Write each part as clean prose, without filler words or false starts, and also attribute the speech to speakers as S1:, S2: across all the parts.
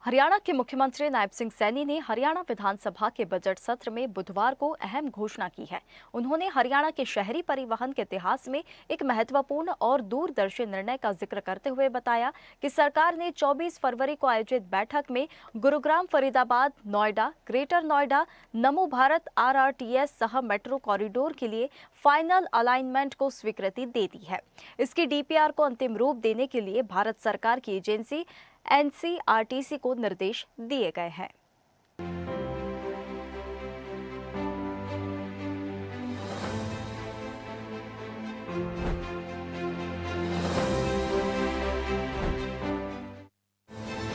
S1: हरियाणा के मुख्यमंत्री नायब सिंह सैनी ने हरियाणा विधानसभा के बजट सत्र में बुधवार को अहम घोषणा की है। उन्होंने हरियाणा के शहरी परिवहन के इतिहास में एक महत्वपूर्ण और दूरदर्शी निर्णय का जिक्र करते हुए बताया कि सरकार ने 24 फरवरी को आयोजित बैठक में गुरुग्राम, फरीदाबाद, नोएडा, ग्रेटर नोएडा, नमो भारत RRTS सह मेट्रो कॉरिडोर के लिए फाइनल अलाइनमेंट को स्वीकृति दे दी है। इसकी DPR को अंतिम रूप देने के लिए भारत सरकार की एजेंसी NCRTC को निर्देश दिए गए हैं।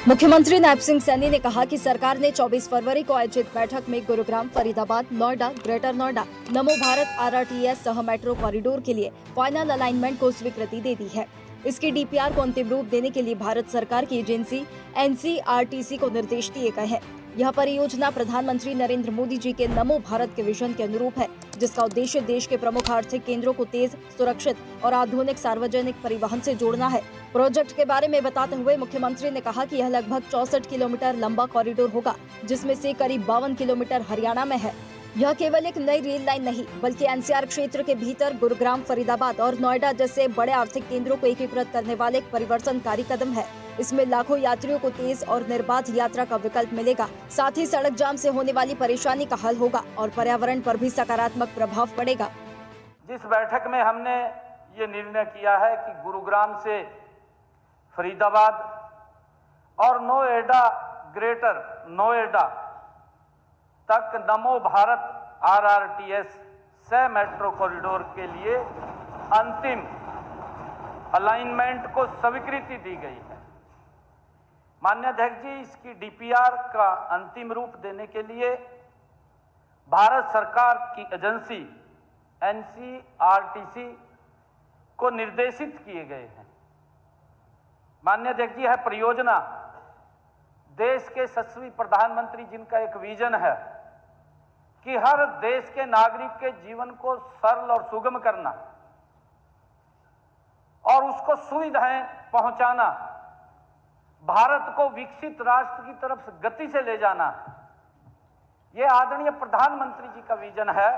S1: मुख्यमंत्री नायब सिंह सैनी ने कहा कि सरकार ने 24 फरवरी को आयोजित बैठक में गुरुग्राम, फरीदाबाद, नोएडा, ग्रेटर नोएडा, नमो भारत RRTS सह मेट्रो कॉरिडोर के लिए फाइनल अलाइनमेंट को स्वीकृति दे दी है। इसकी DPR को अंतिम रूप देने के लिए भारत सरकार की एजेंसी NCRTC को निर्देश दिए गए हैं। यह परियोजना प्रधानमंत्री नरेंद्र मोदी जी के नमो भारत के विजन के अनुरूप है, जिसका उद्देश्य देश के प्रमुख आर्थिक केंद्रों को तेज, सुरक्षित और आधुनिक सार्वजनिक परिवहन से जोड़ना है। प्रोजेक्ट के बारे में बताते हुए मुख्यमंत्री ने कहा कि यह लगभग 64 किलोमीटर लंबा कॉरिडोर होगा, जिसमें से करीब 52 किलोमीटर हरियाणा में है। यह केवल एक नई रेल लाइन नहीं, बल्कि NCR क्षेत्र के भीतर गुरुग्राम, फरीदाबाद और नोएडा जैसे बड़े आर्थिक केंद्रों को एकीकृत करने वाले एक परिवर्तनकारी कदम है। इसमें लाखों यात्रियों को तेज और निर्बाध यात्रा का विकल्प मिलेगा। साथ ही सड़क जाम से होने वाली परेशानी का हल होगा और पर्यावरण पर भी सकारात्मक प्रभाव पड़ेगा।
S2: जिस बैठक में हमने ये निर्णय किया है कि गुरुग्राम से फरीदाबाद और नोएडा, ग्रेटर नोएडा तक नमो भारत RRTS सह मेट्रो कॉरिडोर के लिए अंतिम अलाइनमेंट को स्वीकृति दी गई है। माननीय अध्यक्ष जी, इसकी DPR का अंतिम रूप देने के लिए भारत सरकार की एजेंसी NCRTC को निर्देशित किए गए हैं। माननीय अध्यक्ष जी, यह परियोजना देश के यशस्वी प्रधानमंत्री जिनका एक विजन है कि हर देश के नागरिक के जीवन को सरल और सुगम करना और उसको सुविधाएं पहुंचाना, भारत को विकसित राष्ट्र की तरफ गति से ले जाना, ये आदरणीय प्रधानमंत्री जी का विजन है।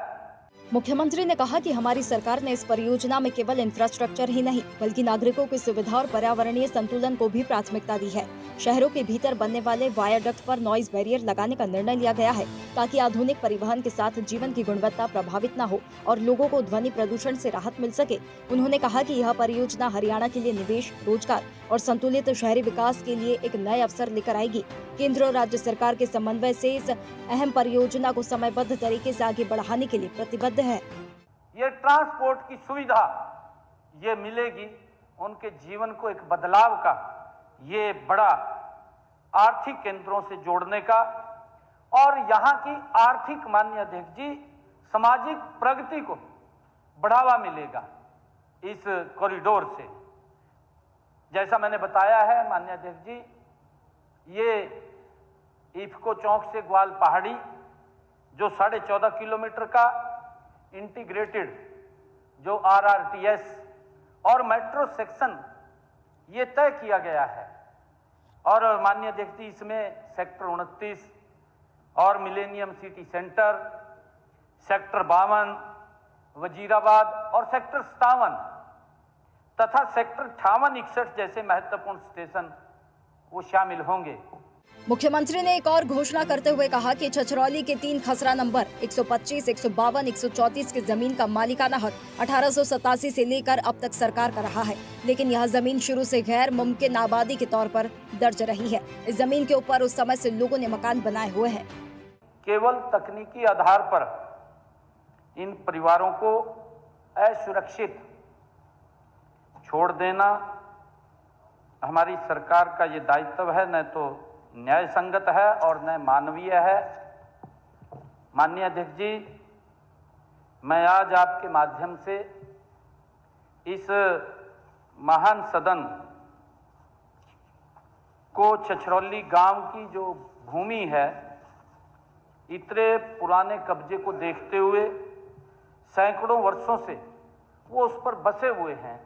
S1: मुख्यमंत्री ने कहा कि हमारी सरकार ने इस परियोजना में केवल इंफ्रास्ट्रक्चर ही नहीं, बल्कि नागरिकों की सुविधा और पर्यावरणीय संतुलन को भी प्राथमिकता दी है। शहरों के भीतर बनने वाले वायाडक्ट पर नॉइज बैरियर लगाने का निर्णय लिया गया है, ताकि आधुनिक परिवहन के साथ जीवन की गुणवत्ता प्रभावित न हो और लोगों को ध्वनि प्रदूषण से राहत मिल सके। उन्होंने कहा कि यह परियोजना हरियाणा के लिए निवेश, रोजगार और संतुलित शहरी विकास के लिए एक नए अवसर लेकर आएगी। केंद्र और राज्य सरकार के समन्वय से इस अहम परियोजना को समयबद्ध तरीके से आगे बढ़ाने के लिए प्रतिबद्ध है।
S2: ये ट्रांसपोर्ट की सुविधा ये मिलेगी, उनके जीवन को एक बदलाव का, ये बड़ा आर्थिक केंद्रों से जोड़ने का और यहाँ की आर्थिक, माननीय अध्यक्ष जी, सामाजिक प्रगति को बढ़ावा मिलेगा इस कॉरिडोर से। जैसा मैंने बताया है माननीय अध्यक्ष जी, ये इफ्को चौक से ग्वाल पहाड़ी जो 14.5 किलोमीटर का इंटीग्रेटेड जो RRTS और मेट्रो सेक्शन ये तय किया गया है और माननीय अध्यक्ष जी, इसमें सेक्टर 29 और millennium city centre, sector 52, Wazirabad और सेक्टर 57 तथा सेक्टर 58-61 जैसे महत्वपूर्ण स्टेशन वो शामिल होंगे।
S1: मुख्यमंत्री ने एक और घोषणा करते हुए कहा कि छछरौली के 3 खसरा नंबर 125, 152, 134 की जमीन का मालिकाना हक 1887 से लेकर अब तक सरकार का रहा है, लेकिन यह जमीन शुरू से गैर मुमकिन आबादी के तौर पर दर्ज रही है। इस जमीन के ऊपर उस समय से लोगों ने मकान बनाए हुए हैं।
S2: केवल तकनीकी आधार पर इन परिवारों को असुरक्षित छोड़ देना हमारी सरकार का ये दायित्व है, न तो न्याय संगत है और न मानवीय है। माननीय अध्यक्ष जी, मैं आज आपके माध्यम से इस महान सदन को छछरौली गांव की जो भूमि है, इतने पुराने कब्जे को देखते हुए सैकड़ों वर्षों से वो उस पर बसे हुए हैं,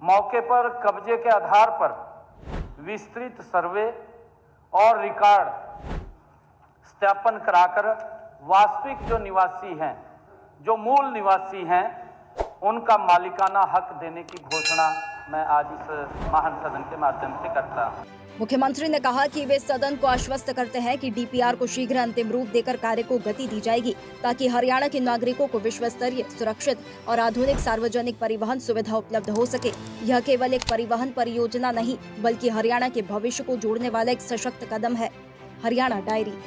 S2: मौके पर कब्जे के आधार पर विस्तृत सर्वे और रिकॉर्ड सत्यापन कराकर वास्तविक जो निवासी हैं, जो मूल निवासी हैं, उनका मालिकाना हक देने की घोषणा मैं आज इस महान सदन के माध्यम से करता हूं।
S1: मुख्यमंत्री ने कहा कि वे सदन को आश्वस्त करते हैं कि डीपीआर को शीघ्र अंतिम रूप देकर कार्य को गति दी जाएगी, ताकि हरियाणा के नागरिकों को विश्व स्तरीय, सुरक्षित और आधुनिक सार्वजनिक परिवहन सुविधा उपलब्ध हो सके। यह केवल एक परिवहन परियोजना नहीं, बल्कि हरियाणा के भविष्य को जोड़ने वाला एक सशक्त कदम है। हरियाणा डायरी।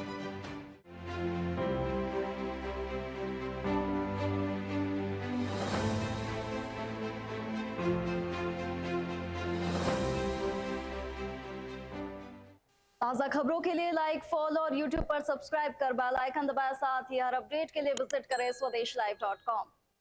S1: ताज़ा खबरों के लिए लाइक, फॉलो और YouTube पर सब्सक्राइब कर बेल आइकन दबाएं। साथ ही हर अपडेट के लिए विजिट करें swedeshlive.com।